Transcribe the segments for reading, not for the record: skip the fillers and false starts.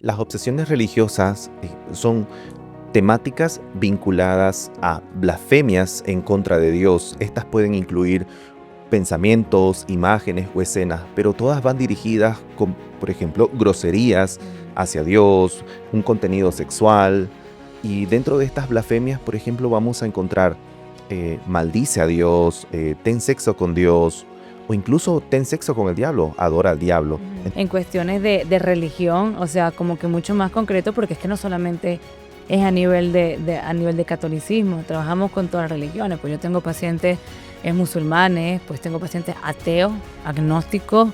Las obsesiones religiosas son temáticas vinculadas a blasfemias en contra de Dios. Estas pueden incluir pensamientos, imágenes o escenas, pero todas van dirigidas con, por ejemplo, groserías hacia Dios, un contenido sexual. Y dentro de estas blasfemias, por ejemplo, vamos a encontrar maldice a Dios, ten sexo con Dios, o incluso ten sexo con el diablo, adora al diablo. En cuestiones de religión, o sea, como que mucho más concreto, porque es que no solamente es a nivel de catolicismo, trabajamos con todas las religiones, pues yo tengo pacientes musulmanes, pues tengo pacientes ateos, agnósticos,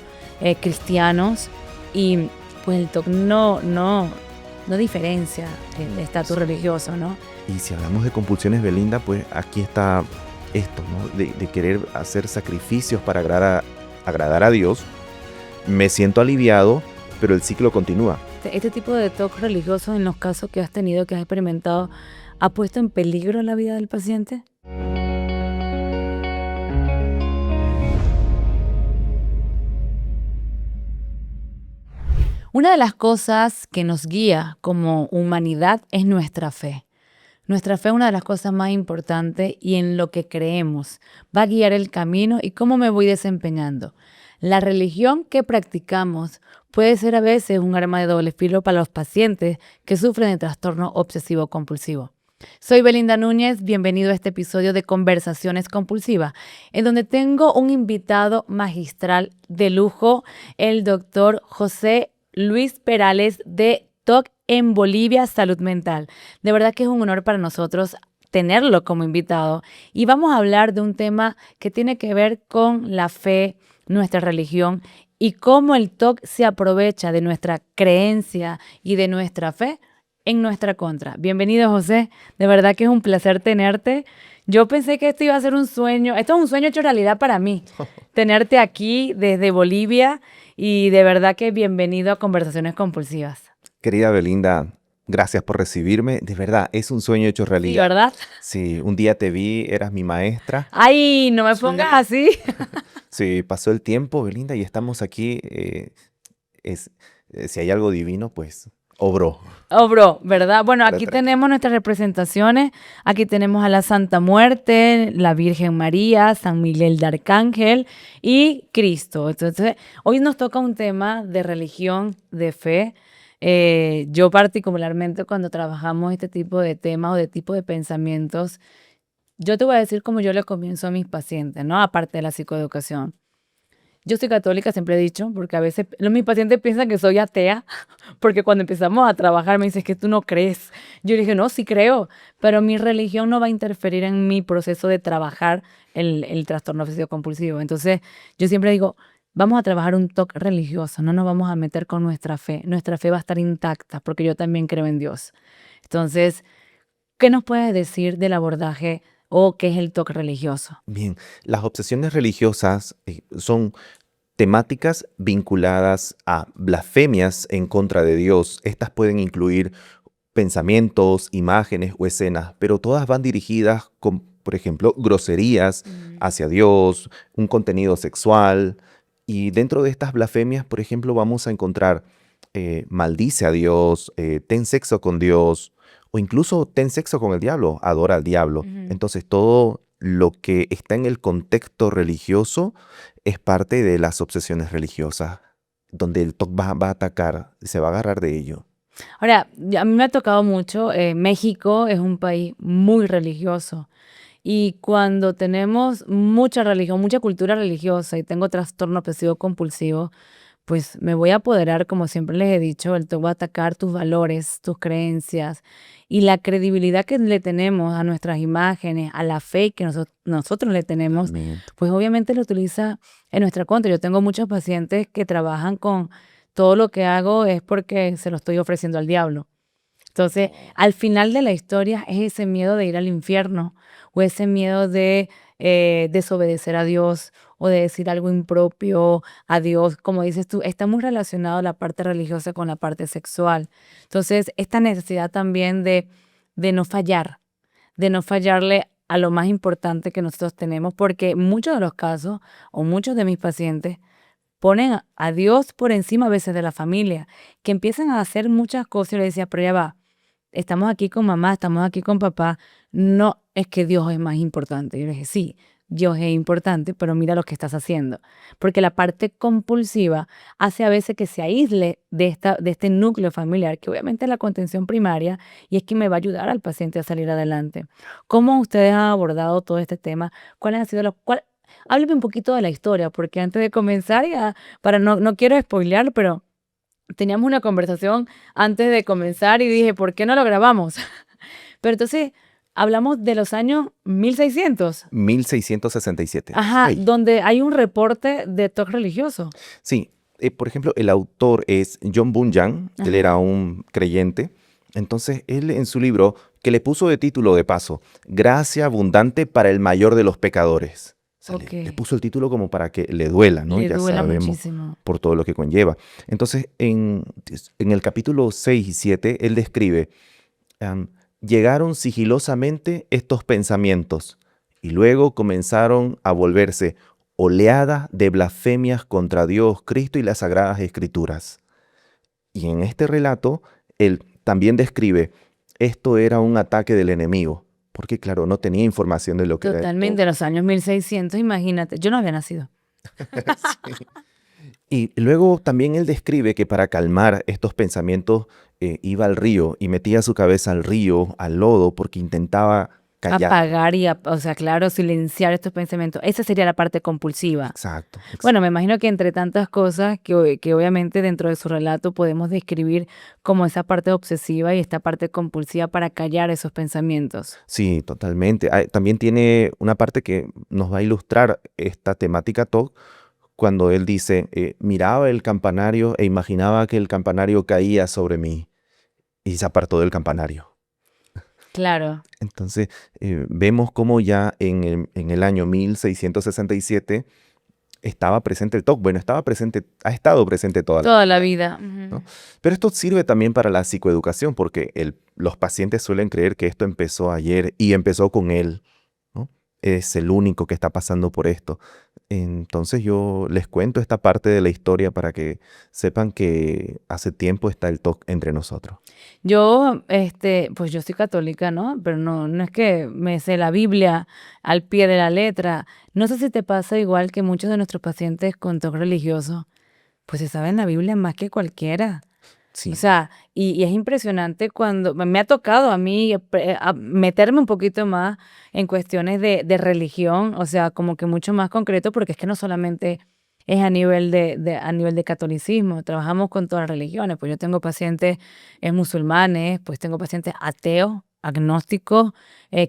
cristianos, y pues el TOC no diferencia el estatus religioso, ¿no? Y si hablamos de compulsiones, Belinda, pues aquí está esto, ¿no? De querer hacer sacrificios para agradar a Dios. Me siento aliviado, pero el ciclo continúa. Este tipo de TOC religioso, en los casos que has tenido, que has experimentado, ¿ha puesto en peligro la vida del paciente? Una de las cosas que nos guía como humanidad es nuestra fe. Nuestra fe es una de las cosas más importantes y en lo que creemos va a guiar el camino y cómo me voy desempeñando. La religión que practicamos puede ser a veces un arma de doble filo para los pacientes que sufren de trastorno obsesivo-compulsivo. Soy Belinda Núñez, bienvenido a este episodio de Conversaciones Compulsivas, en donde tengo un invitado magistral de lujo, el doctor José Luis Perales de TOC en Bolivia Salud Mental. De verdad que es un honor para nosotros tenerlo como invitado y vamos a hablar de un tema que tiene que ver con la fe, nuestra religión y cómo el TOC se aprovecha de nuestra creencia y de nuestra fe en nuestra contra. Bienvenido, José. De verdad que es un placer tenerte. Yo pensé que esto iba a ser un sueño. Esto es un sueño hecho realidad para mí. Tenerte aquí desde Bolivia y de verdad que bienvenido a Conversaciones Compulsivas. Querida Belinda, gracias por recibirme. De verdad, es un sueño hecho Sí, realidad. ¿verdad? Sí, un día te vi, eras mi maestra. Ay, no me pongas así. Sí, pasó el tiempo, Belinda, y estamos aquí. Si hay algo divino, pues obró. Oh, bro, ¿verdad? Bueno, Para aquí traer. tenemos nuestras representaciones. Aquí tenemos a la Santa Muerte, la Virgen María, San Miguel de Arcángel y Cristo. Entonces, hoy nos toca un tema de religión, de fe. Yo particularmente cuando trabajamos este tipo de temas o de tipo de pensamientos, yo te voy a decir cómo yo le comienzo a mis pacientes, ¿no? Aparte de la psicoeducación. Yo soy católica, siempre he dicho, porque a veces mis pacientes piensan que soy atea, porque cuando empezamos a trabajar me dicen que tú no crees. Yo le dije, no, sí creo, pero mi religión no va a interferir en mi proceso de trabajar el trastorno obsesivo compulsivo. Entonces, yo siempre digo, vamos a trabajar un toque religioso, no nos vamos a meter con nuestra fe. Nuestra fe va a estar intacta, porque yo también creo en Dios. Entonces, ¿qué nos puedes decir del abordaje o qué es el toque religioso? Bien, las obsesiones religiosas son temáticas vinculadas a blasfemias en contra de Dios. Estas pueden incluir pensamientos, imágenes o escenas, pero todas van dirigidas con, por ejemplo, groserías hacia Dios, un contenido sexual. Y dentro de estas blasfemias, por ejemplo, vamos a encontrar maldice a Dios, ten sexo con Dios, o incluso ten sexo con el diablo, adora al diablo. Ujú. Entonces, todo lo que está en el contexto religioso es parte de las obsesiones religiosas, donde el TOC va a atacar, se va a agarrar de ello. Ahora, a mí me ha tocado mucho, México es un país muy religioso y cuando tenemos mucha religión, mucha cultura religiosa y tengo trastorno obsesivo compulsivo, pues me voy a apoderar, como siempre les he dicho, el todo va a atacar tus valores, tus creencias y la credibilidad que le tenemos a nuestras imágenes, a la fe que nosotros le tenemos, Totalmente. pues obviamente lo utiliza en nuestra contra. Yo tengo muchos pacientes que trabajan con todo lo que hago es porque se lo estoy ofreciendo al diablo. Entonces, al final de la historia es ese miedo de ir al infierno o ese miedo de desobedecer a Dios o de decir algo impropio a Dios. Como dices tú, está muy relacionado la parte religiosa con la parte sexual. Entonces, esta necesidad también de no fallar, de no fallarle a lo más importante que nosotros tenemos, porque muchos de los casos o muchos de mis pacientes ponen a Dios por encima a veces de la familia, que empiezan a hacer muchas cosas y le decía, pero ya va, estamos aquí con mamá, estamos aquí con papá, no es que Dios es más importante. Yo le dije, sí, Dios es importante, pero mira lo que estás haciendo. Porque la parte compulsiva hace a veces que se aísle de este núcleo familiar, que obviamente es la contención primaria y es que me va a ayudar al paciente a salir adelante. ¿Cómo ustedes han abordado todo este tema? ¿Cuáles han sido Hábleme un poquito de la historia, porque antes de comenzar, ya, no quiero spoilear, pero teníamos una conversación antes de comenzar y dije, ¿por qué no lo grabamos? Pero entonces hablamos de los años 1600. 1667. Por Ajá, ahí. donde hay un reporte de TOC religioso. Sí, por ejemplo, el autor es John Bunyan, él Ajá. era un creyente. Entonces, él en su libro, que le puso de título de paso, Gracia abundante para el mayor de los pecadores. O sea, Ok. le puso el título como para que le duela, ¿no? Le Ya duela sabemos muchísimo. por todo lo que conlleva. Entonces, en el capítulo 6 y 7, él describe, am, llegaron sigilosamente estos pensamientos y luego comenzaron a volverse oleadas de blasfemias contra Dios, Cristo y las Sagradas Escrituras. Y en este relato, él también describe, esto era un ataque del enemigo, porque claro, no tenía información de lo que era el Totalmente, TOC. en los años 1600, imagínate. Yo no había nacido. Sí. Y luego también él describe que para calmar estos pensamientos iba al río y metía su cabeza al río, al lodo, porque intentaba callar. Apagar o sea, claro, silenciar estos pensamientos. Esa sería la parte compulsiva. Exacto. Bueno, me imagino que entre tantas cosas que obviamente dentro de su relato podemos describir como esa parte obsesiva y esta parte compulsiva para callar esos pensamientos. Sí, totalmente. También tiene una parte que nos va a ilustrar esta temática TOC cuando él dice, miraba el campanario e imaginaba que el campanario caía sobre mí y se apartó del campanario. Claro, Entonces, vemos cómo ya en el año 1667 estaba presente el TOC. Bueno, estaba presente, ha estado presente toda la toda la vida, vida. ¿no? Ujú. Pero esto sirve también para la psicoeducación, porque los pacientes suelen creer que esto empezó ayer y empezó con él, ¿no? Es el único que está pasando por esto. Entonces yo les cuento esta parte de la historia para que sepan que hace tiempo está el TOC entre nosotros. Yo, pues yo soy católica, ¿no? Pero no es que me sé la Biblia al pie de la letra. No sé si te pasa igual que muchos de nuestros pacientes con TOC religioso, pues se saben la Biblia más que cualquiera. O Sí, sea, y es impresionante cuando me ha tocado a mí meterme un poquito más en cuestiones de religión, o sea, como que mucho más concreto, porque es que no solamente es a nivel a nivel de catolicismo, trabajamos con todas las religiones, pues yo tengo pacientes musulmanes, pues tengo pacientes ateos, agnósticos,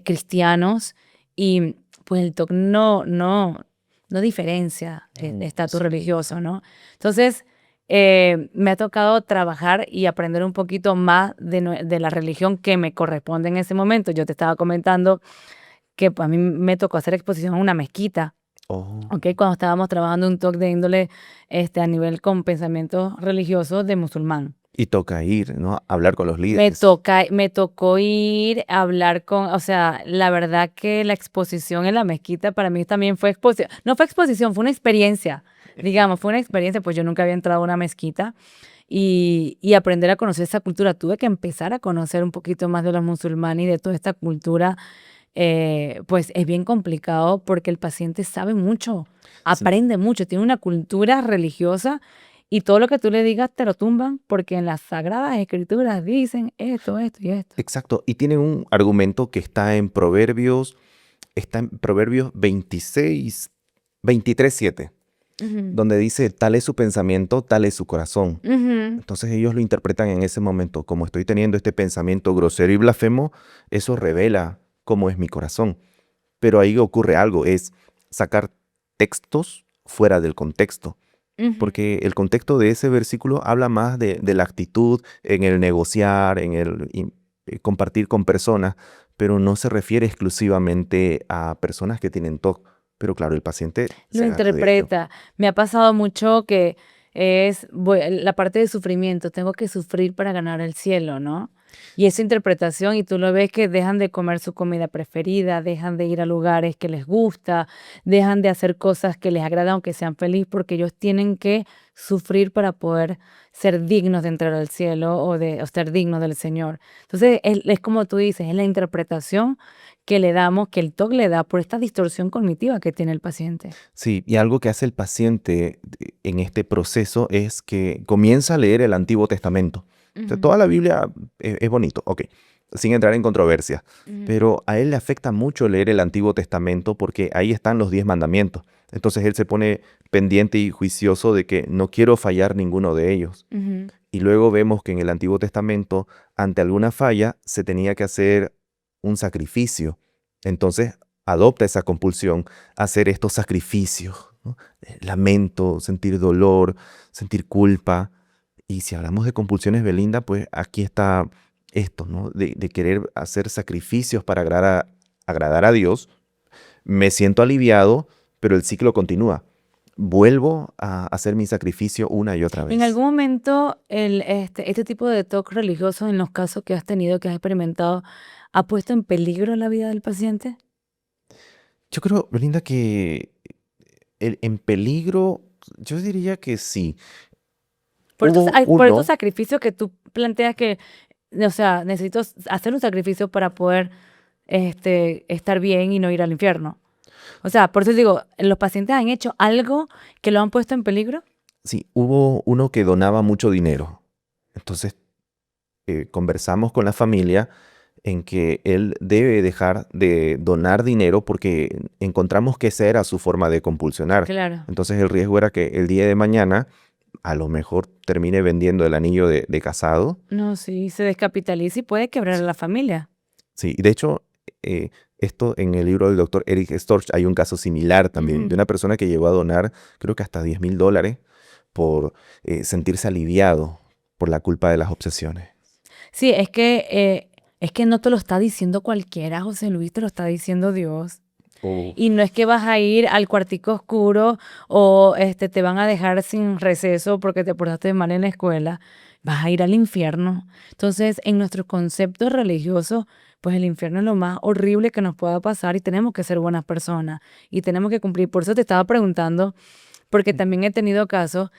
cristianos, y pues el TOC no diferencia el estatus sí. religioso, ¿no? Entonces, me ha tocado trabajar y aprender un poquito más de la religión que me corresponde en ese momento. Yo te estaba comentando que pues, a mí me tocó hacer exposición en una mezquita, Oh, ¿ok? Cuando estábamos trabajando un talk de índole a nivel con pensamientos religiosos de musulmán. y toca ir, ¿no? Hablar con los Me líderes. toca, me tocó ir a hablar o sea, la verdad que la exposición en la mezquita para mí también fue exposición, no fue exposición, fue una experiencia, digamos, fue una experiencia, pues yo nunca había entrado a una mezquita y aprender a conocer esa cultura. Tuve que empezar a conocer un poquito más de los musulmanes y de toda esta cultura, pues es bien complicado porque el paciente sabe mucho, Sí, aprende mucho, tiene una cultura religiosa y todo lo que tú le digas te lo tumban porque en las Sagradas Escrituras dicen esto y esto. exacto. Y tienen un argumento que está en Proverbios 26, 23, 7, Ujú, donde dice, tal es su pensamiento, tal es su corazón. ujú. Entonces ellos lo interpretan en ese momento, como estoy teniendo este pensamiento grosero y blasfemo, eso revela cómo es mi corazón. Pero ahí ocurre algo, es sacar textos fuera del contexto. Ujú. Porque el contexto de ese versículo habla más de la actitud en el negociar, en el compartir con personas, pero no se refiere exclusivamente a personas que tienen TOC. Pero claro, el paciente Lo se agarra de ello. interpreta. Me ha pasado mucho que la parte de sufrimiento, tengo que sufrir para ganar el cielo, ¿no? Y esa interpretación, y tú lo ves que dejan de comer su comida preferida, dejan de ir a lugares que les gusta, dejan de hacer cosas que les agradan aunque sean felices, porque ellos tienen que sufrir para poder ser dignos de entrar al cielo o ser dignos del Señor. Entonces, es como tú dices, es la interpretación que le damos, que el TOC le da por esta distorsión cognitiva que tiene el paciente. Sí, y algo que hace el paciente en este proceso es que comienza a leer el Antiguo Testamento. O sea, Ujú, toda la Biblia es bonito, ok, sin entrar en controversia, ujú, pero a él le afecta mucho leer el Antiguo Testamento porque ahí están los 10 mandamientos. Entonces él se pone pendiente y juicioso de que no quiero fallar ninguno de ellos. ujú. Y luego vemos que en el Antiguo Testamento, ante alguna falla, se tenía que hacer un sacrificio. Entonces adopta esa compulsión a hacer estos sacrificios, ¿no? Lamento, sentir dolor, sentir culpa. Y si hablamos de compulsiones, Belinda, pues aquí está esto, ¿no? De querer hacer sacrificios para agradar a Dios. Me siento aliviado, pero el ciclo continúa. Vuelvo a hacer mi sacrificio una y otra En vez. algún momento, este tipo de talk religioso, en los casos que has tenido, que has experimentado, ¿ha puesto en peligro la vida del paciente? Yo creo, Belinda, que en peligro, yo diría que sí. Hubo Por estos uno, sacrificios que tú planteas que, o sea, necesito hacer un sacrificio para poder estar bien y no ir al infierno. O sea, por eso digo, ¿los pacientes han hecho algo que lo han puesto en peligro? sí, hubo uno que donaba mucho dinero. Entonces conversamos con la familia en que él debe dejar de donar dinero porque encontramos que esa era su forma de compulsionar. Claro. Entonces el riesgo era que el día de mañana a lo mejor termine vendiendo el anillo de casado. No, sí, se descapitaliza y puede quebrar a Sí, la familia. sí, y de hecho, esto en el libro del doctor Eric Storch hay un caso similar también de Ujú. una persona que llegó a donar, creo que hasta $10,000 por sentirse aliviado por la culpa de las obsesiones. Sí, es que no te lo está diciendo cualquiera, José Luis, te lo está diciendo Dios. Y Uf. no es que vas a ir al cuartico oscuro o te van a dejar sin receso porque te portaste mal en la escuela. Vas a ir al infierno. Entonces, en nuestros conceptos religiosos, pues el infierno es lo más horrible que nos pueda pasar y tenemos que ser buenas personas y tenemos que cumplir. Por eso te estaba preguntando, porque también he tenido casos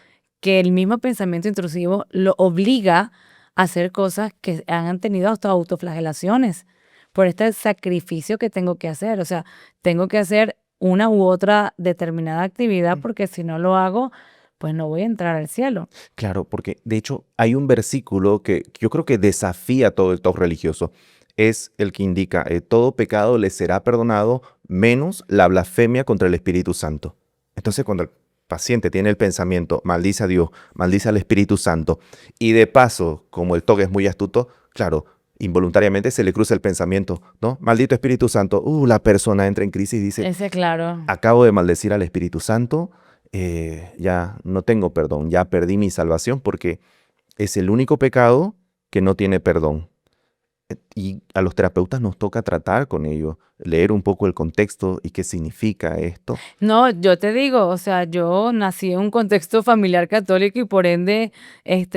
que el mismo pensamiento intrusivo lo obliga a hacer cosas que han tenido hasta autoflagelaciones por este sacrificio que tengo que hacer. O sea, tengo que hacer una u otra determinada actividad porque si no lo hago, pues no voy a entrar al cielo. Claro, porque de hecho hay un versículo que yo creo que desafía todo el talk religioso. Es el que indica, todo pecado le será perdonado menos la blasfemia contra el Espíritu Santo. Entonces cuando el paciente tiene el pensamiento, maldice a Dios, maldice al Espíritu Santo, y de paso, como el TOC es muy astuto, claro, involuntariamente se le cruza el pensamiento, ¿no? Maldito Espíritu Santo, la persona entra en crisis y dice, Ese, claro. acabo de maldecir al Espíritu Santo, ya no tengo perdón, ya perdí mi salvación porque es el único pecado que no tiene perdón. Y a los terapeutas nos toca tratar con ello, leer un poco el contexto y qué significa esto. No, yo te digo, o sea, yo nací en un contexto familiar católico y por ende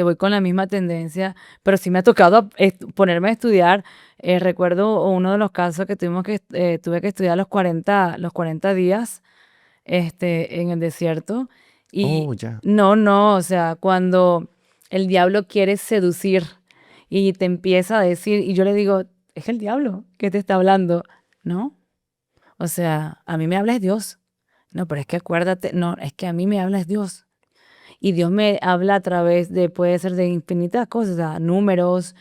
voy con la misma tendencia, pero sí me ha tocado ponerme a estudiar. Recuerdo uno de los casos que tuve que estudiar los 40 días en el desierto. Oh, Y ya, no, o sea, cuando el diablo quiere seducir y te empieza a decir, y yo le digo, es el diablo que te está hablando, ¿no? O sea, a mí me habla es Dios. No, pero es que acuérdate, no, es que a mí me habla es Dios. Y Dios me habla a través de, puede ser de infinitas cosas, o sea, números,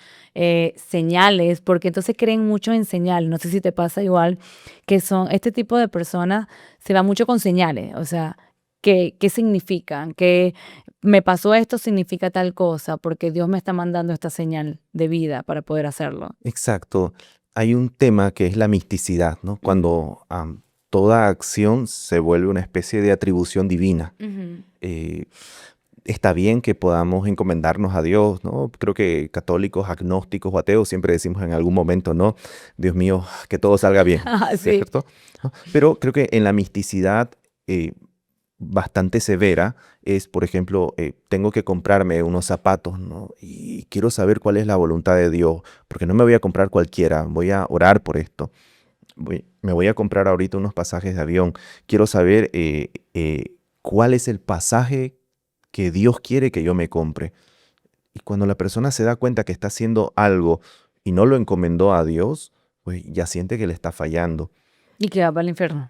señales, porque entonces creen mucho en señal. No sé si te pasa igual, que son, este tipo de personas se va mucho con señales, o sea, ¿qué significan? Que me pasó esto significa tal cosa, porque Dios me está mandando esta señal de vida para poder hacerlo. exacto. Hay un tema que es la misticidad, ¿no? Ujú, Cuando toda acción se vuelve una especie de atribución divina. ujú. Eh, Está bien que podamos encomendarnos a Dios, ¿no? Creo que católicos, agnósticos o ateos siempre decimos en algún momento, ¿no? Dios mío, que todo salga bien, Ah, sí. ¿cierto? ¿No? Pero creo que en la misticidad, eh, bastante severa es, por ejemplo, tengo que comprarme unos zapatos, ¿no? Y quiero saber cuál es la voluntad de Dios, porque no me voy a comprar cualquiera, voy a orar por esto. Me voy a comprar ahorita unos pasajes de avión. Quiero saber cuál es el pasaje que Dios quiere que yo me compre. Y cuando la persona se da cuenta que está haciendo algo y no lo encomendó a Dios, pues ya siente que le está fallando. Y que va para el infierno.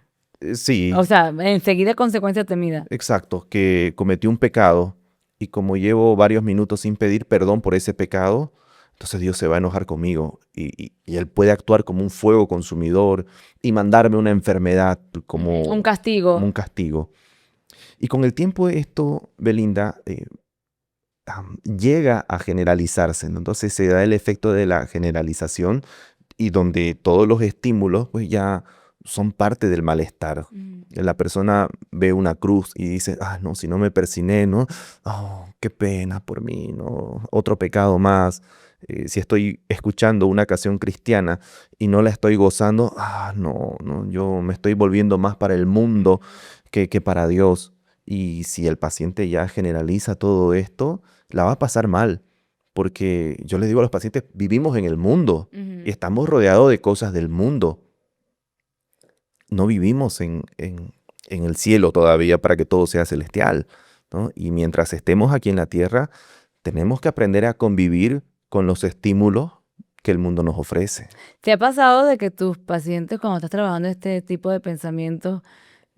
Sí, O sea, enseguida consecuencia temida. exacto, que cometió un pecado y como llevo varios minutos sin pedir perdón por ese pecado, entonces Dios se va a enojar conmigo y Él puede actuar como un fuego consumidor y mandarme una enfermedad Un como castigo. un castigo. Y con el tiempo esto, Belinda, llega a generalizarse, ¿no? Entonces se da el efecto de la generalización y donde todos los estímulos pues ya son parte del malestar. La persona ve una cruz y dice, ah, no, si no me persiné, ¿no? Oh, qué pena por mí, ¿no? Otro pecado más. Si estoy escuchando una canción cristiana y no la estoy gozando, ah, no, no, yo me estoy volviendo más para el mundo que para Dios. Y si el paciente ya generaliza todo esto, la va a pasar mal. Porque yo les digo a los pacientes, vivimos en el mundo y Ujú. estamos rodeados de cosas del mundo. No vivimos en el cielo todavía para que todo sea celestial, ¿no? Y mientras estemos aquí en la tierra, tenemos que aprender a convivir con los estímulos que el mundo nos ofrece. ¿Te ha pasado de que tus pacientes, cuando estás trabajando este tipo de pensamientos,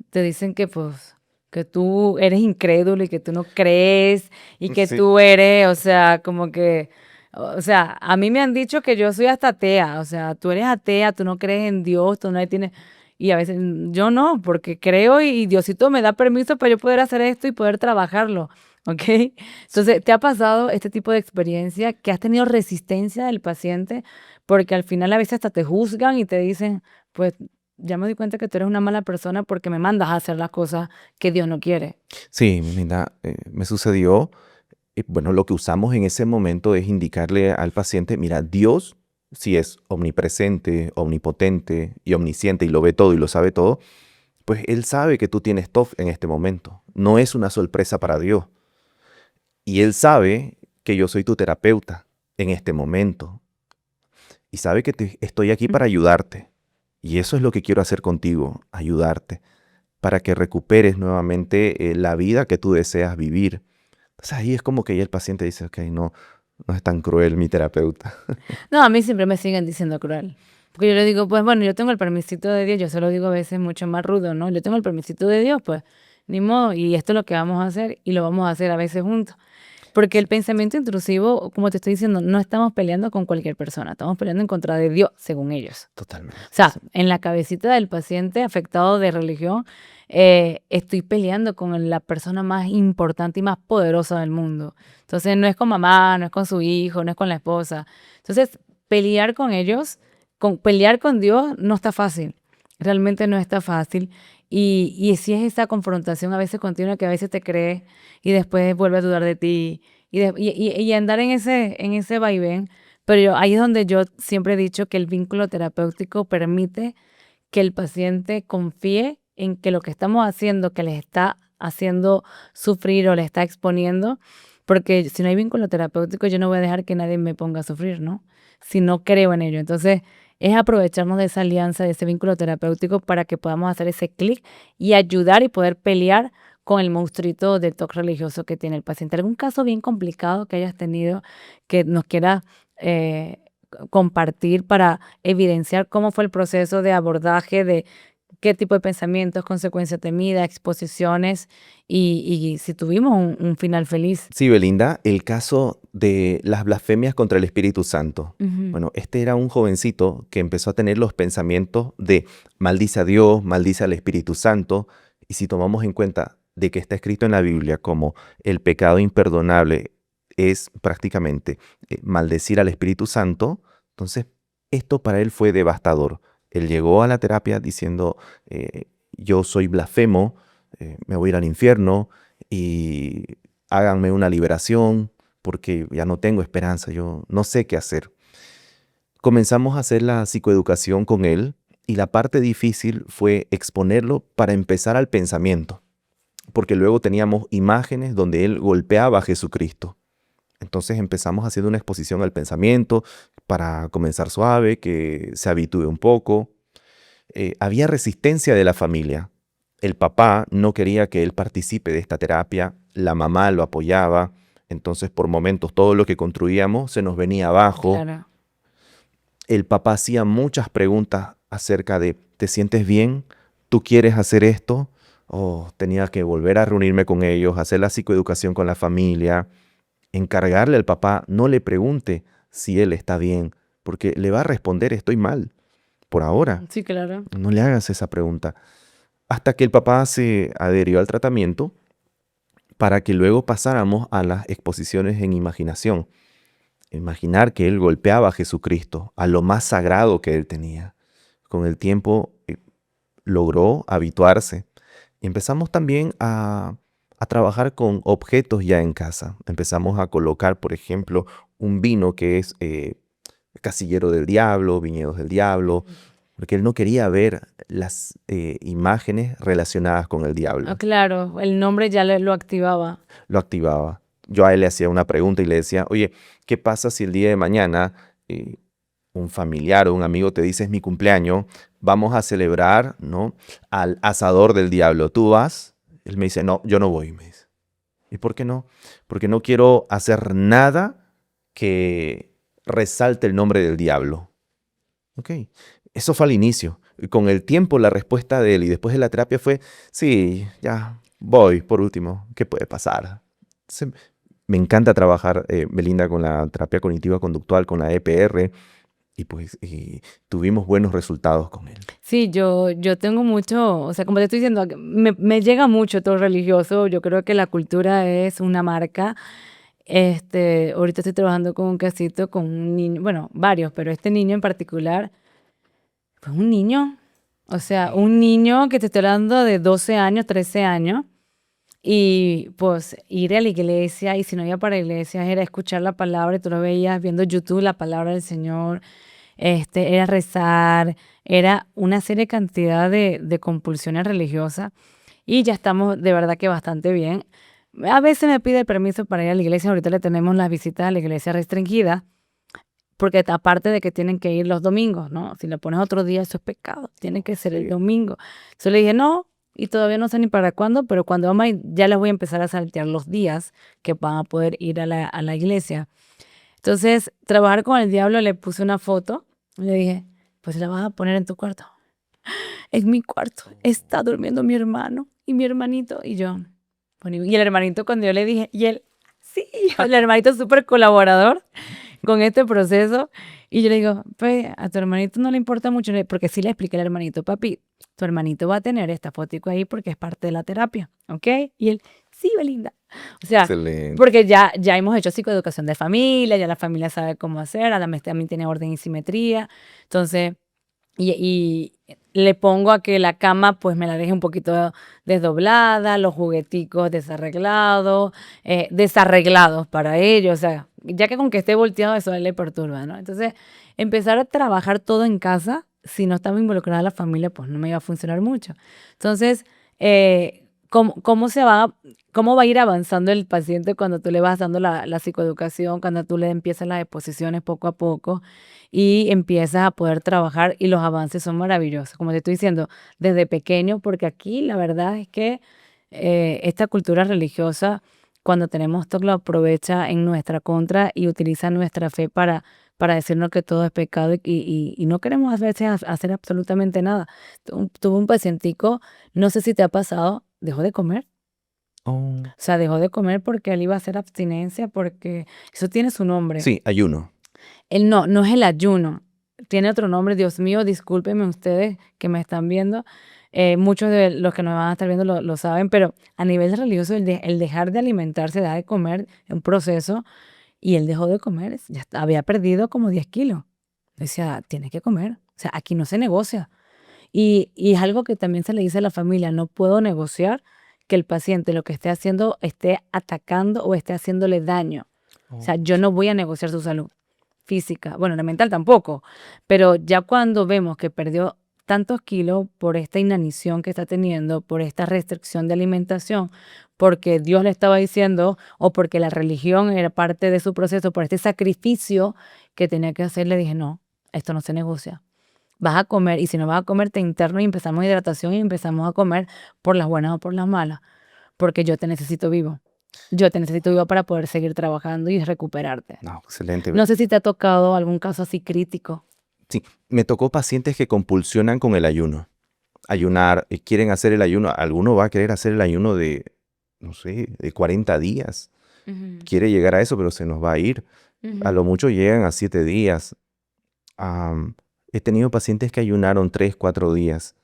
te dicen que pues que tú eres incrédulo y que tú no crees y que Sí, tú eres, o sea, como que, o sea, a mí me han dicho que yo soy hasta atea, o sea, tú eres atea, tú no crees en Dios, tú no tienes, y a veces yo no, porque creo y Diosito me da permiso para yo poder hacer esto y poder trabajarlo, ¿ok? sí. Entonces, ¿te ha pasado este tipo de experiencia que has tenido resistencia del paciente? Porque al final a veces hasta te juzgan y te dicen, pues ya me di cuenta que tú eres una mala persona porque me mandas a hacer las cosas que Dios no quiere. Sí, Linda, me sucedió. Bueno, lo que usamos en ese momento es indicarle al paciente, mira, Dios, si es omnipresente, omnipotente y omnisciente y lo ve todo y lo sabe todo, pues Él sabe que tú tienes TOF en este momento. No es una sorpresa para Dios. Y Él sabe que yo soy tu terapeuta en este momento. Y sabe que estoy aquí para ayudarte. Y eso es lo que quiero hacer contigo, ayudarte, para que recuperes nuevamente la vida que tú deseas vivir. Entonces ahí es como que ya el paciente dice, ok, no, no es tan cruel mi terapeuta. No, a mí siempre me siguen diciendo cruel. Porque yo le digo, pues bueno, yo tengo el permisito de Dios, yo se lo digo a veces mucho más rudo, ¿no? Yo tengo el permisito de Dios, pues ni modo, y esto es lo que vamos a hacer y lo vamos a hacer a veces juntos. Porque el pensamiento intrusivo, como te estoy diciendo, no estamos peleando con cualquier persona, estamos peleando en contra de Dios, según ellos. Totalmente. O sea, Sí. en la cabecita del paciente afectado de religión, estoy peleando con la persona más importante y más poderosa del mundo. Entonces, no es con mamá, no es con su hijo, no es con la esposa. Entonces, pelear con ellos, pelear con Dios no está fácil. Realmente no está fácil. Y si es esa confrontación a veces continua que a veces te crees y después vuelve a dudar de ti y andar en ese vaivén. Pero ahí es donde yo siempre he dicho que el vínculo terapéutico permite que el paciente confíe en que lo que estamos haciendo, que les está haciendo sufrir o le está exponiendo, porque si no hay vínculo terapéutico, yo no voy a dejar que nadie me ponga a sufrir, ¿no? Si no creo en ello. Entonces, es aprovecharnos de esa alianza, de ese vínculo terapéutico para que podamos hacer ese clic y ayudar y poder pelear con el monstruito del toque religioso que tiene el paciente. ¿Algún caso bien complicado que hayas tenido que nos quiera eh, compartir para evidenciar cómo fue el proceso de abordaje de qué tipo de pensamientos, consecuencia temida, exposiciones y si tuvimos un final feliz? Sí, Belinda, el caso de las blasfemias contra el Espíritu Santo. Ujú. Bueno, este era un jovencito que empezó a tener los pensamientos de maldice a Dios, maldice al Espíritu Santo. Y si tomamos en cuenta de que está escrito en la Biblia como el pecado imperdonable es prácticamente maldecir al Espíritu Santo, entonces esto para él fue devastador. Él llegó a la terapia diciendo, yo soy blasfemo, me voy a ir al infierno y háganme una liberación porque ya no tengo esperanza, yo no sé qué hacer. Comenzamos a hacer la psicoeducación con él y la parte difícil fue exponerlo para empezar al pensamiento. porque luego teníamos imágenes donde él golpeaba a Jesucristo. Entonces empezamos haciendo una exposición al pensamiento para comenzar suave, que se habitúe un poco. Había resistencia de la familia. El papá no quería que él participe de esta terapia, la mamá lo apoyaba, entonces por momentos todo lo que construíamos se nos venía abajo. Claro. El papá hacía muchas preguntas acerca de, ¿te sientes bien? ¿Tú quieres hacer esto? Oh, tenía que volver a reunirme con ellos, hacer la psicoeducación con la familia, encargarle al papá, no le pregunte si él está bien, porque le va a responder, estoy mal, por ahora. Sí, claro. No le hagas esa pregunta. Hasta que el papá se adherió al tratamiento para que luego pasáramos a las exposiciones en imaginación. Imaginar que él golpeaba a Jesucristo, a lo más sagrado que él tenía. Con el tiempo logró habituarse. Y empezamos también a trabajar con objetos ya en casa. Empezamos a colocar, por ejemplo, un vino que es Casillero del Diablo, Viñedos del Diablo, porque él no quería ver las imágenes relacionadas con el Ah, diablo. claro, el nombre ya lo activaba. Lo activaba. Yo a él le hacía una pregunta y le decía, oye, ¿qué pasa si el día de mañana un familiar o un amigo te dice es mi cumpleaños, vamos a celebrar, ¿no?, al asador del diablo? ¿Tú vas? Él me dice, no, yo no voy, me dice. ¿Y por qué no? Porque no quiero hacer nada que resalte el nombre del diablo. Ok, eso fue al inicio. Y con el tiempo la respuesta de él y después de la terapia fue, sí, ya voy, por último, ¿qué puede pasar? Me encanta trabajar, Belinda, con la terapia cognitiva conductual, con la EPR, y pues tuvimos buenos resultados con él. Sí, yo tengo mucho, o sea, como te estoy diciendo, me llega mucho todo religioso. Yo creo que la cultura es una marca. Ahorita estoy trabajando con un casito con un niño, bueno, varios, pero este niño en particular fue un niño. O sea, un niño que te estoy hablando de 12 años, 13 años. Y pues ir a la iglesia, y si no iba para la iglesia, era escuchar la palabra, y tú lo veías viendo YouTube, la palabra del Señor, era rezar, era una serie cantidad de compulsiones religiosas, y ya estamos de verdad que bastante bien. A veces me pide el permiso para ir a la iglesia. Ahorita le tenemos las visitas a la iglesia restringidas, porque aparte de que tienen que ir los domingos, ¿no? Si le pones otro día, eso es pecado, tiene que ser el Sí. domingo. Entonces le dije, no, y todavía no sé ni para cuándo, pero cuando vamos a ir, ya les voy a empezar a saltear los días que van a poder ir a la iglesia. Entonces, trabajar con el diablo, le puse una foto, le dije, pues la vas a poner en tu cuarto. En mi cuarto está durmiendo mi hermano y mi hermanito y yo. Bueno, y el hermanito, cuando yo le dije, y él, sí, el hermanito es súper colaborador con este proceso. Y yo le digo, pues a tu hermanito no le importa mucho, porque sí le expliqué al hermanito, papi, tu hermanito va a tener esta fotico ahí porque es parte de la terapia, ¿ok? Y él, sí, Belinda. O sea, Excelente. porque ya hemos hecho psicoeducación de familia, ya la familia sabe cómo hacer, además también tiene orden y simetría. Entonces, y le pongo a que la cama pues me la deje un poquito desdoblada, los jugueticos desarreglados para ellos, o sea, ya que con que esté volteado eso a él le perturba, ¿no? Entonces, empezar a trabajar todo en casa, si no estaba involucrada la familia, pues no me iba a funcionar mucho. Entonces, cómo va a ir avanzando el paciente cuando tú le vas dando la psicoeducación, cuando tú le empiezas las exposiciones poco a poco y empiezas a poder trabajar, y los avances son maravillosos, como te estoy diciendo, desde pequeño, porque aquí la verdad es que esta cultura religiosa, cuando tenemos todo, lo aprovecha en nuestra contra y utiliza nuestra fe para decirnos que todo es pecado, y no queremos a veces hacer absolutamente nada. Tuve un pacientico, no sé si te ha pasado, dejó de comer. Oh. O sea, dejó de comer porque él iba a hacer abstinencia, porque eso tiene su nombre. Sí, ayuno. Él no es el ayuno, tiene otro nombre. Dios mío, discúlpenme ustedes que me están viendo. Muchos de los que nos van a estar viendo lo saben, pero a nivel religioso, el dejar de alimentarse, dejar de comer, es un proceso, y él dejó de comer, había perdido como 10 kilos. Decía, tiene que comer, o sea, aquí no se negocia. Y es algo que también se le dice a la familia, no puedo negociar que el paciente lo que esté haciendo esté atacando o esté haciéndole daño. O sea, yo no voy a negociar su salud física, bueno, la mental tampoco, pero ya cuando vemos que perdió tantos kilos por esta inanición que está teniendo, por esta restricción de alimentación, porque Dios le estaba diciendo o porque la religión era parte de su proceso, por este sacrificio que tenía que hacer, le dije, no, esto no se negocia. Vas a comer y si no vas a comer te interno y empezamos hidratación y empezamos a comer por las buenas o por las malas, porque yo te necesito vivo. Yo te necesito vivo para poder seguir trabajando y recuperarte. No, excelente. No sé si te ha tocado algún caso así crítico. Sí, me tocó pacientes que compulsionan con el ayuno. Ayunar, quieren hacer el ayuno. Alguno va a querer hacer el ayuno de, no sé, de 40 días. Ujú, Quiere llegar a eso, pero se nos va a ir. A lo ujú. mucho llegan a 7 días. Am, He tenido pacientes que ayunaron 3, 4 días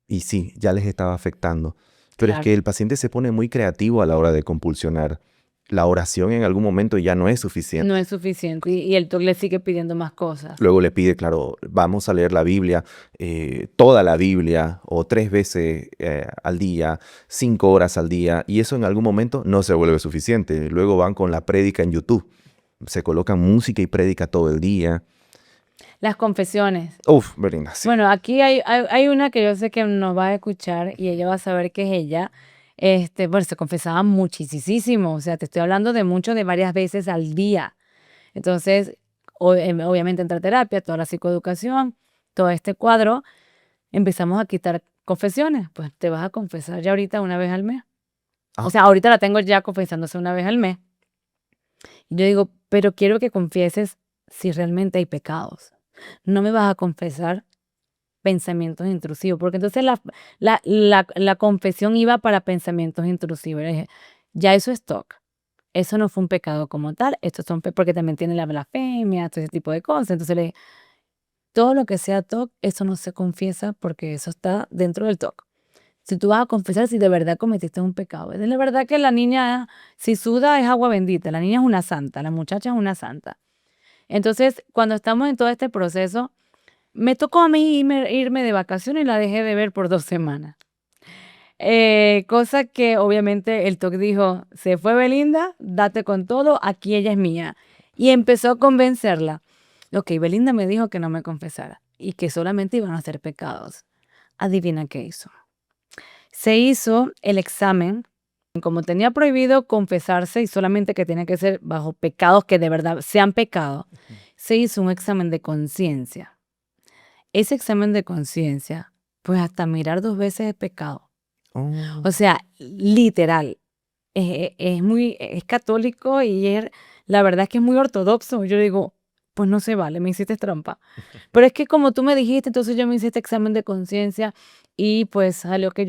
y sí, ya les estaba afectando. Pero es Claro, que el paciente se pone muy creativo a la hora de compulsionar. La oración en algún momento ya no es suficiente. no es suficiente y el TOC le sigue pidiendo más cosas. Luego le pide, claro, vamos a leer la Biblia, toda la Biblia, o 3 veces al día, 5 horas al día, y eso en algún momento no se vuelve suficiente. Luego van con la prédica en YouTube, se colocan música y prédica todo el día. Las confesiones. Uf, Belinda, sí. Bueno, aquí hay una que yo sé que nos va a escuchar y ella va a saber que es ella. Bueno, se confesaba muchísimo, o sea, te estoy hablando de mucho, de varias veces al día. Entonces, obviamente entra terapia, toda la psicoeducación, todo este cuadro, empezamos a quitar confesiones. Pues te vas a confesar ya ahorita una vez al mes. O Ah, sea, ahorita la tengo ya confesándose una vez al mes. Y yo digo, pero quiero que confieses si realmente hay pecados. No me vas a confesar pensamientos intrusivos, porque entonces la confesión iba para pensamientos intrusivos. Le dije, ya eso es TOC. Eso no fue un pecado como tal, estos son porque también tiene la blasfemia, todo ese tipo de cosas. Entonces le dije, todo lo que sea TOC, eso no se confiesa porque eso está dentro del TOC. Si tú vas a confesar si de verdad cometiste un pecado. Es de verdad que la niña, si suda, es agua bendita. La niña es una santa, la muchacha es una santa. Entonces, cuando estamos en todo este proceso, me tocó a mí irme de vacaciones y la dejé de ver por 2 semanas. Cosa que obviamente el TOC dijo, se fue Belinda, date con todo, aquí ella es mía. Y empezó a convencerla. Ok, Belinda me dijo que no me confesara y que solamente iban a ser pecados. Adivina qué hizo. Se hizo el examen, como tenía prohibido confesarse y solamente que tenía que ser bajo pecados que de verdad sean pecados, se hizo un examen de conciencia. Ese examen de conciencia, pues hasta mirar 2 veces es pecado. oh, O sea, literal, es católico y la verdad es que es muy ortodoxo. Yo digo, pues no se vale, me hiciste trampa. Pero es que como tú me dijiste, entonces yo me hice este examen de conciencia y pues salió que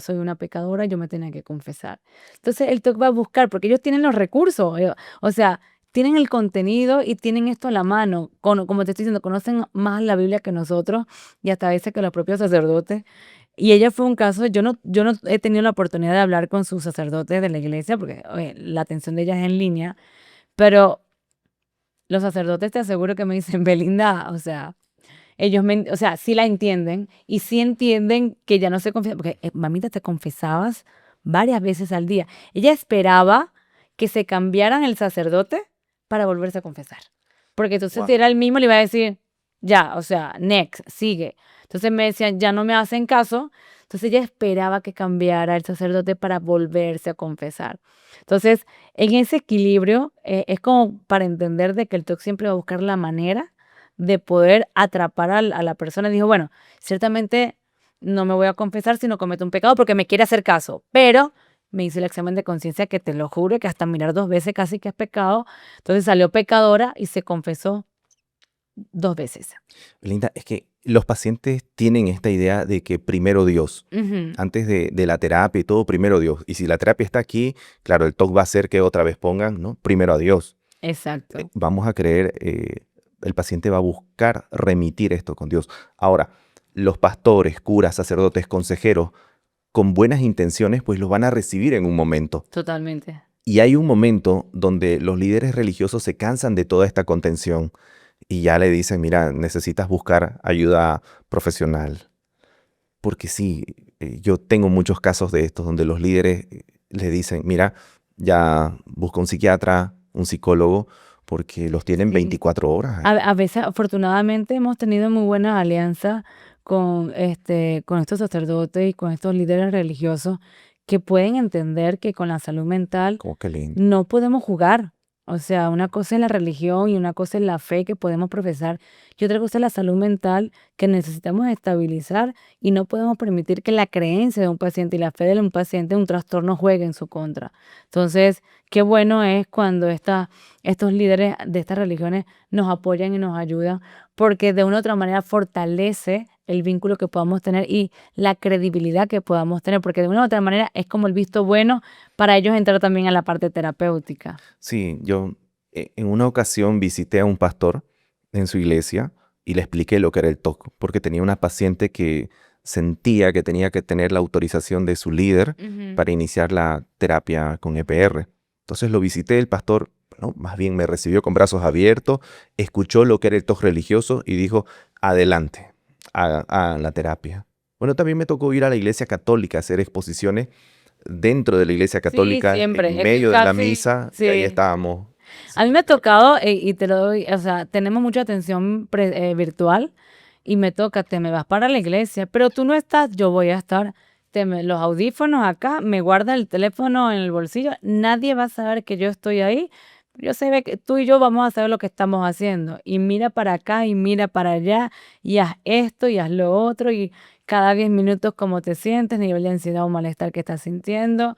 soy una pecadora, yo me tenía que confesar. Entonces el TOC va a buscar, porque ellos tienen los recursos, o sea, tienen el contenido y tienen esto a la mano. Como te estoy diciendo, conocen más la Biblia que nosotros y hasta a veces que los propios sacerdotes. Y ella fue un caso, yo no he tenido la oportunidad de hablar con sus sacerdotes de la iglesia, porque la atención de ellas es en línea, pero los sacerdotes te aseguro que me dicen, Belinda, o sea, o sea, sí la entienden y sí entienden que ya no se confiesa, porque mamita, te confesabas varias veces al día. Ella esperaba que se cambiaran el sacerdote para volverse a confesar. Porque entonces wow. si era el mismo, le iba a decir, ya, o sea, next, sigue. Entonces me decían, ya no me hacen caso. Entonces ella esperaba que cambiara el sacerdote para volverse a confesar. Entonces, en ese equilibrio, es como para entender de que el TOC siempre va a buscar la manera de poder atrapar a la persona. Dijo, bueno, ciertamente no me voy a confesar si no cometo un pecado porque me quiere hacer caso, pero me hice el examen de conciencia que te lo juro que hasta mirar 2 veces casi que es pecado. Entonces salió pecadora y se confesó 2 veces. Belinda, es que los pacientes tienen esta idea de que primero Dios, Ujú, antes de la terapia y todo, primero Dios. Y si la terapia está aquí, claro, el TOC va a hacer que otra vez pongan, ¿no? Primero a Dios. exacto. Vamos a creer, el paciente va a buscar remitir esto con Dios. Ahora, los pastores, curas, sacerdotes, consejeros, con buenas intenciones, pues los van a recibir en un momento. Totalmente. Y hay un momento donde los líderes religiosos se cansan de toda esta contención y ya le dicen, mira, necesitas buscar ayuda profesional. Porque sí, yo tengo muchos casos de estos donde los líderes le dicen, mira, ya busca un psiquiatra, un psicólogo, porque los tienen Sí. 24 horas A, ahí. a veces, afortunadamente, hemos tenido muy buenas alianzas con estos sacerdotes y con estos líderes religiosos que pueden entender que con la salud mental Como que lindo. no podemos jugar. O sea, una cosa es la religión y una cosa es la fe que podemos profesar y otra cosa es la salud mental que necesitamos estabilizar y no podemos permitir que la creencia de un paciente y la fe de un paciente un trastorno juegue en su contra. Entonces, qué bueno es cuando estos líderes de estas religiones nos apoyan y nos ayudan porque de una u otra manera fortalece el vínculo que podamos tener y la credibilidad que podamos tener, porque de una u otra manera es como el visto bueno para ellos entrar también a la parte terapéutica. Sí, yo en una ocasión visité a un pastor en su iglesia y le expliqué lo que era el TOC, porque tenía una paciente que sentía que tenía que tener la autorización de su líder Ujú. para iniciar la terapia con EPR. Entonces lo visité, el pastor, bueno, más bien me recibió con brazos abiertos, escuchó lo que era el TOC religioso y dijo, adelante, a la terapia. Bueno, también me tocó ir a la iglesia católica a hacer exposiciones dentro de la iglesia Sí, católica, en siempre. Es que medio de la casi, misa, y ahí sí. estábamos. A mí me ha tocado, y te lo doy, o sea, tenemos mucha atención virtual y me toca, te me vas para la iglesia, pero tú no estás, yo voy a estar. Los audífonos acá, me guarda el teléfono en el bolsillo, nadie va a saber que yo estoy ahí. Yo sé que tú y yo vamos a saber lo que estamos haciendo. Y mira para acá y mira para allá y haz esto y haz lo otro y cada 10 minutos cómo te sientes, nivel de ansiedad o malestar que estás sintiendo.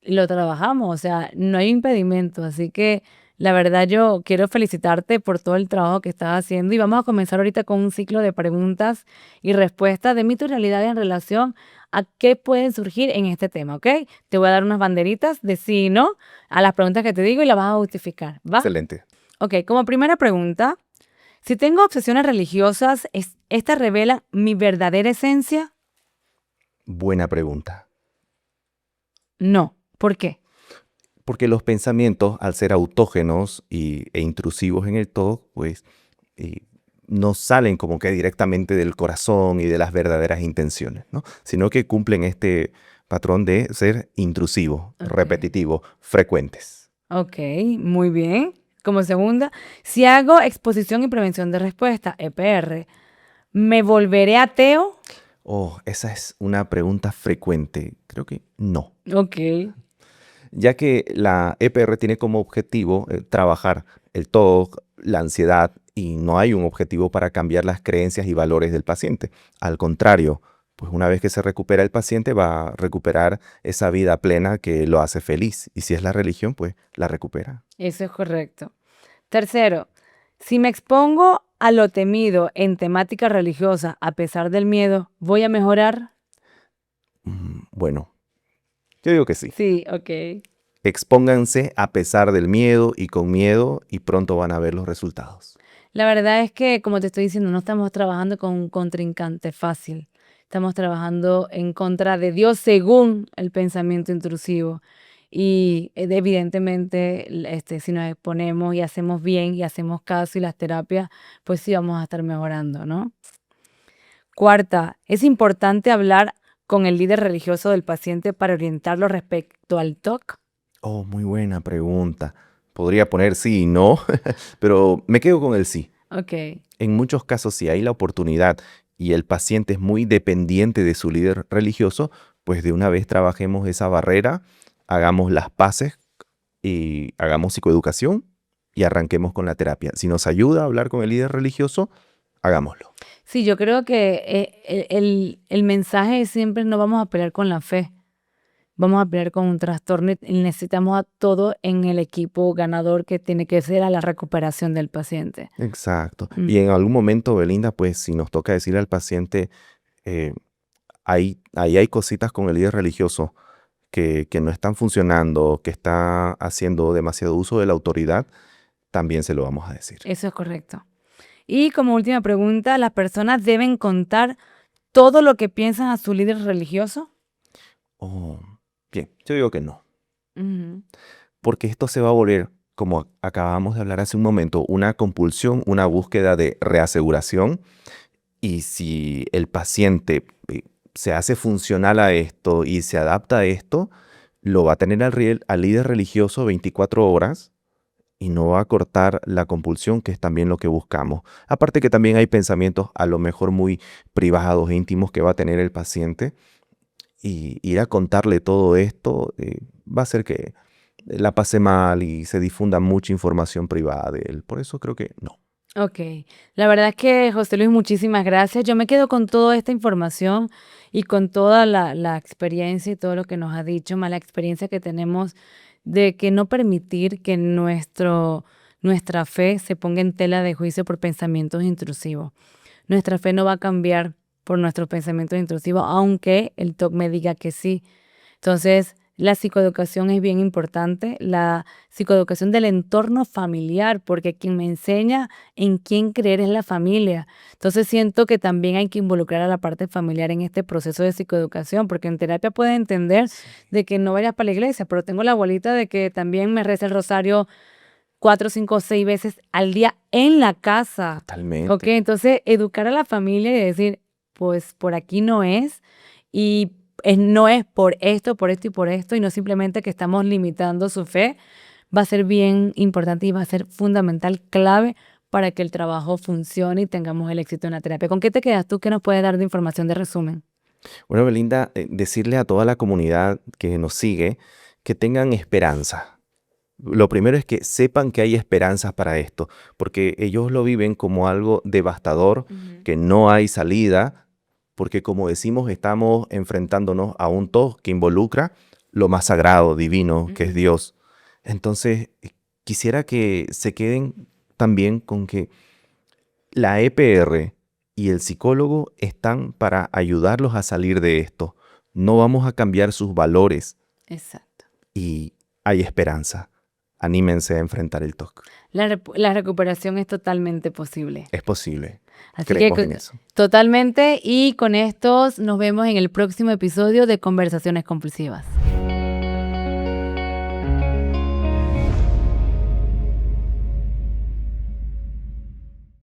Lo trabajamos, o sea, no hay impedimento, así que la verdad yo quiero felicitarte por todo el trabajo que estás haciendo y vamos a comenzar ahorita con un ciclo de preguntas y respuestas de mitos y realidades en relación a qué pueden surgir en este tema, ¿ok? Te voy a dar unas banderitas de sí y no a las preguntas que te digo y las vas a justificar, ¿va? Excelente. Ok, como primera pregunta, si tengo obsesiones religiosas, ¿estas revelan mi verdadera esencia? Buena pregunta. No. ¿Por qué? Porque los pensamientos, al ser autógenos e intrusivos en el todo, pues eh, no salen como que directamente del corazón y de las verdaderas intenciones, ¿no? Sino que cumplen este patrón de ser intrusivos, Ok. repetitivos, frecuentes. Ok, muy bien. Como segunda, si hago exposición y prevención de respuesta, EPR, ¿me volveré ateo? Oh, esa es una pregunta frecuente. Creo que no. Ok, Ya que la EPR tiene como objetivo trabajar el TOC, la ansiedad, y no hay un objetivo para cambiar las creencias y valores del paciente. Al contrario, pues una vez que se recupera el paciente va a recuperar esa vida plena que lo hace feliz. Y si es la religión, pues la recupera. eso es correcto. Tercero, si me expongo a lo temido en temática religiosa a pesar del miedo, ¿voy a mejorar? Bueno, yo digo que sí. Sí, ok. Expónganse a pesar del miedo y con miedo y pronto van a ver los resultados. La verdad es que, como te estoy diciendo, no estamos trabajando con un contrincante fácil. Estamos trabajando en contra de Dios según el pensamiento intrusivo. Y evidentemente, si nos exponemos y hacemos bien y hacemos caso y las terapias, pues sí vamos a estar mejorando, ¿no? Cuarta, es importante hablar con el líder religioso del paciente para orientarlo respecto al TOC. Oh, muy buena pregunta. Podría poner sí y no, pero me quedo con el sí. Ok. En muchos casos, si hay la oportunidad y el paciente es muy dependiente de su líder religioso, pues de una vez trabajemos esa barrera, hagamos las paces y hagamos psicoeducación y arranquemos con la terapia. Si nos ayuda a hablar con el líder religioso, hagámoslo. Sí, yo creo que el mensaje es siempre no vamos a pelear con la fe, vamos a pelear con un trastorno y necesitamos a todo en el equipo ganador que tiene que ser a la recuperación del paciente. Exacto. Y Mm. en algún momento, Belinda, pues si nos toca decirle al paciente, eh, ahí hay cositas con el líder religioso que no están funcionando, que está haciendo demasiado uso de la autoridad, también se lo vamos a decir. Eso es correcto. Y como última pregunta, ¿las personas deben contar todo lo que piensan a su líder religioso? Oh, bien, yo digo que no, Ujú. porque esto se va a volver, como acabamos de hablar hace un momento, una compulsión, una búsqueda de reaseguración. Y si el paciente se hace funcional a esto y se adapta a esto, lo va a tener al líder religioso 24 horas y no va a cortar la compulsión, que es también lo que buscamos. Aparte que también hay pensamientos a lo mejor muy privados e íntimos que va a tener el paciente, y ir a contarle todo esto va a hacer que la pase mal y se difunda mucha información privada de él. Por eso creo que no. Ok, la verdad es que José Luis, muchísimas gracias. Yo me quedo con toda esta información y con toda la experiencia y todo lo que nos ha dicho, más la experiencia que tenemos de que no permitir que nuestra fe se ponga en tela de juicio por pensamientos intrusivos. Nuestra fe no va a cambiar por nuestros pensamientos intrusivos, aunque el TOC me diga que sí. Entonces, la psicoeducación es bien importante, la psicoeducación del entorno familiar, porque quien me enseña en quién creer es la familia. Entonces, siento que también hay que involucrar a la parte familiar en este proceso de psicoeducación, porque en terapia puedes entender Sí. de que no vayas para la iglesia, pero tengo la abuelita de que también me reza el rosario 4, 5, 6 veces al día en la casa. Ok, Totalmente. entonces educar a la familia y decir, pues por aquí no es, y no es por esto y por esto, y no simplemente que estamos limitando su fe, va a ser bien importante y va a ser fundamental, clave para que el trabajo funcione y tengamos el éxito en la terapia. ¿Con qué te quedas tú? ¿Qué nos puedes dar de información de resumen? Bueno, Belinda, decirle a toda la comunidad que nos sigue que tengan esperanza. Lo primero es que sepan que hay esperanzas para esto, porque ellos lo viven como algo devastador, Ujú. que no hay salida, porque como decimos, estamos enfrentándonos a un todo que involucra lo más sagrado, divino, que es Ujú. Dios. Entonces, quisiera que se queden también con que la EPR y el psicólogo están para ayudarlos a salir de esto. No vamos a cambiar sus valores Exacto. y hay esperanza. Anímense a enfrentar el TOC. La recuperación es totalmente posible. Es posible. Así que Creemos en eso. totalmente, y con estos nos vemos en el próximo episodio de Conversaciones Compulsivas.